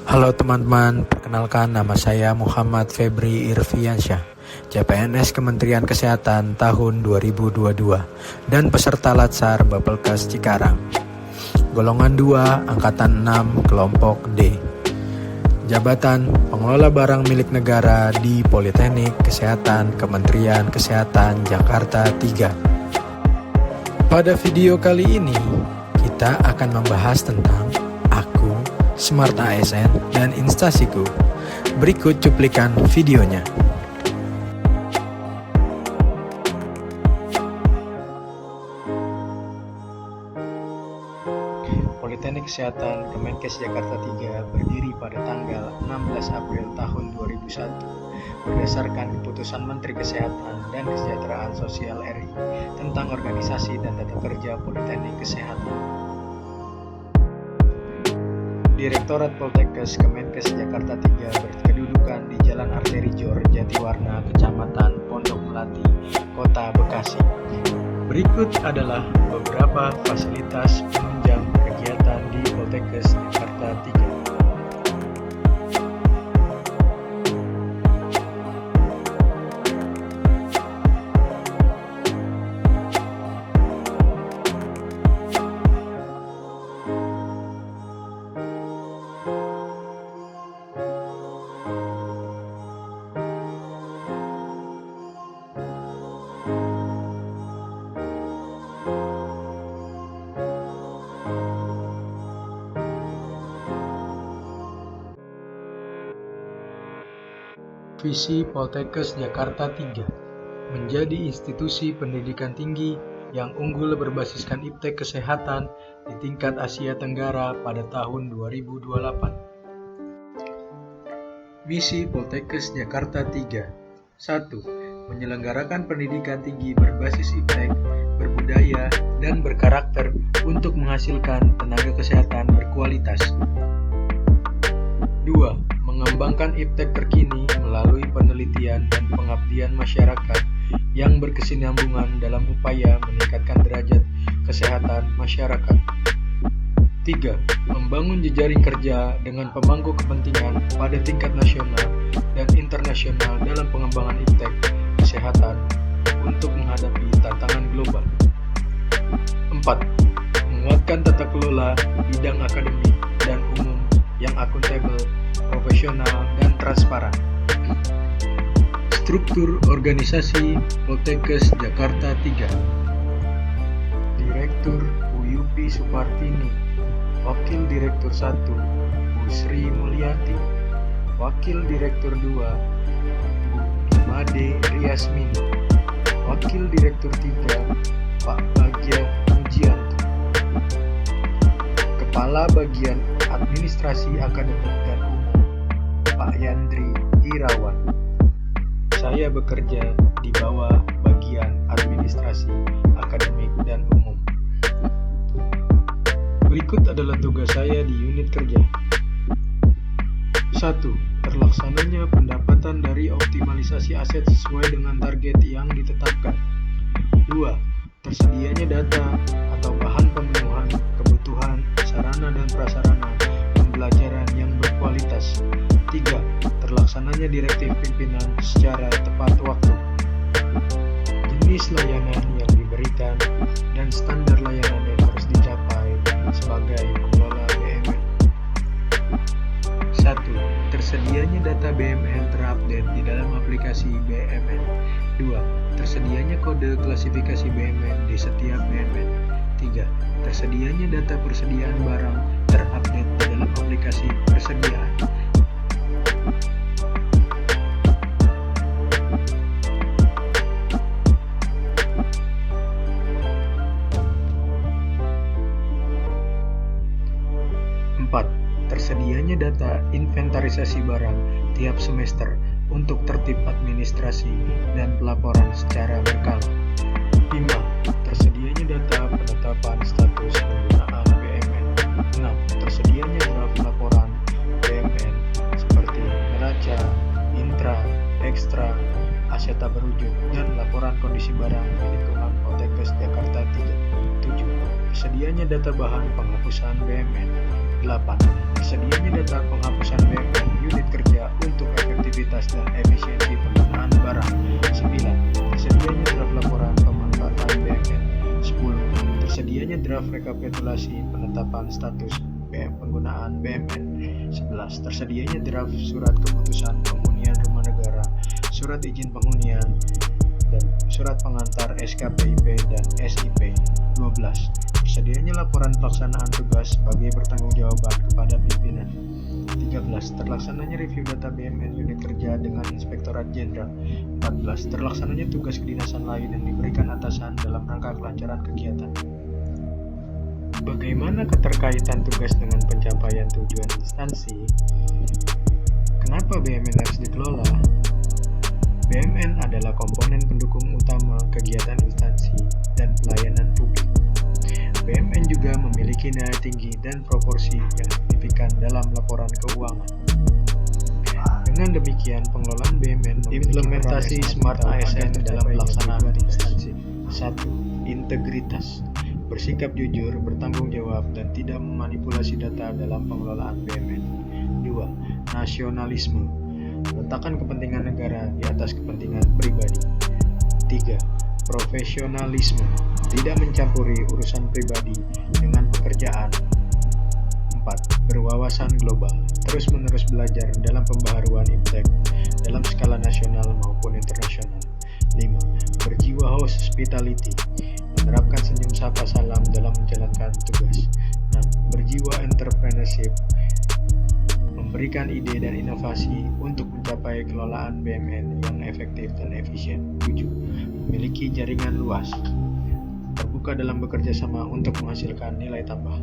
Halo teman-teman, perkenalkan nama saya Muhammad Febri Irfiansyah, CPNS Kementerian Kesehatan tahun 2022 dan peserta Latsar Bapelkes Cikarang. Golongan 2, Angkatan 6, Kelompok D. Jabatan Pengelola Barang Milik Negara di Politeknik Kesehatan Kementerian Kesehatan Jakarta 3. Pada video kali ini, kita akan membahas tentang Aku, Smart ASN, dan Instasiku. Berikut cuplikan videonya. Politeknik Kesehatan Kemenkes Jakarta 3 berdiri pada tanggal 16 April tahun 2001 berdasarkan Keputusan Menteri Kesehatan dan Kesejahteraan Sosial RI tentang organisasi dan tata kerja Politeknik Kesehatan. Direktorat Poltekkes Kemenkes Jakarta 3 berkedudukan di Jalan Arteri Jor, Jatiwarna, Kecamatan Pondok Melati, Kota Bekasi. Berikut adalah beberapa fasilitas penunjang kegiatan di Poltekkes Jakarta 3. Visi Poltekkes Jakarta 3 menjadi institusi pendidikan tinggi yang unggul berbasiskan iptek kesehatan di tingkat Asia Tenggara pada tahun 2028. Misi Poltekkes Jakarta 3: 1. Menyelenggarakan pendidikan tinggi berbasis iptek, berbudaya, dan berkarakter untuk menghasilkan tenaga kesehatan berkualitas. 2. Mengembangkan iptek terkini melalui penelitian dan pengabdian masyarakat yang berkesinambungan dalam upaya meningkatkan derajat kesehatan masyarakat. 3. Membangun jejaring kerja dengan pemangku kepentingan pada tingkat nasional dan internasional dalam pengembangan iptek kesehatan untuk menghadapi tantangan global. 4. Menguatkan tata kelola bidang akademik dan umum yang akuntabel, profesional, dan transparan. Struktur organisasi Poltekkes Jakarta 3. Direktur Bu Yupi Supartini, Wakil Direktur 1 Bu Sri Mulyati, Wakil Direktur 2 Bu Imade Riasmini, Wakil Direktur 3 Pak Bagja Mujianto, Kepala Bagian Administrasi Akademik dan Umum Pak Yandri Irawan. Saya bekerja di bawah bagian administrasi akademik dan umum. Berikut adalah tugas saya di unit kerja. 1. Terlaksananya pendapatan dari optimalisasi aset sesuai dengan target yang ditetapkan. 2. Tersedianya data atau bahan pemenuhan kebutuhan sarana dan prasarana pembelajaran yang berkualitas. 3. Terlaksananya direktif pimpinan secara tepat waktu. Jenis layanan yang diberikan dan standar layanan yang harus dicapai sebagai pengelola BMN. 1. Tersedianya data BMN terupdate di dalam aplikasi BMN. 2. Tersedianya kode klasifikasi BMN di setiap BMN. 3. Tersedianya data persediaan barang terupdate di dalam aplikasi persediaan. 4. Tersedianya data inventarisasi barang tiap semester untuk tertib administrasi dan pelaporan secara berkala. 5. Tersedianya data penetapan status penggunaan BMN. 6. Tersedianya draft laporan BMN seperti neraca, intra, ekstra, aseta berwujud, dan laporan kondisi barang di lingkungan Poltekkes Jakarta 3. 7. Tersedianya data bahan penghapusan BMN. 8. Tersedianya data penghapusan rekapitulasi penetapan status penggunaan BMN. 11. Tersedianya draft surat keputusan penghunian rumah negara, surat izin penghunian, dan surat pengantar SKPIP dan SIP. 12. Tersedianya laporan pelaksanaan tugas sebagai pertanggungjawaban kepada pimpinan. 13. Terlaksananya review data BMN unit kerja dengan Inspektorat Jenderal. 14. Terlaksananya tugas kedinasan lain yang diberikan atasan dalam rangka kelancaran kegiatan. Bagaimana keterkaitan tugas dengan pencapaian tujuan instansi? Kenapa BMN harus dikelola? BMN adalah komponen pendukung utama kegiatan instansi dan pelayanan publik. BMN juga memiliki nilai tinggi dan proporsi yang signifikan dalam laporan keuangan. Dengan demikian, pengelolaan BMN implementasi Smart ASN dalam pelaksanaan instansi. 1. Integritas. Bersikap jujur, bertanggung jawab, dan tidak memanipulasi data dalam pengelolaan BMN. 2. Nasionalisme. Letakkan kepentingan negara di atas kepentingan pribadi. 3. Profesionalisme. Tidak mencampuri urusan pribadi dengan pekerjaan. 4. Berwawasan global. Terus-menerus belajar dalam pembaharuan iptek dalam skala nasional maupun internasional. 5. Berjiwa hospitality. Menerapkan senyum sapa salam dalam menjalankan tugas. 6. Berjiwa entrepreneurship. Memberikan ide dan inovasi untuk mencapai kelolaan BMN yang efektif dan efisien. 7. Memiliki jaringan luas. Terbuka dalam bekerja sama untuk menghasilkan nilai tambah.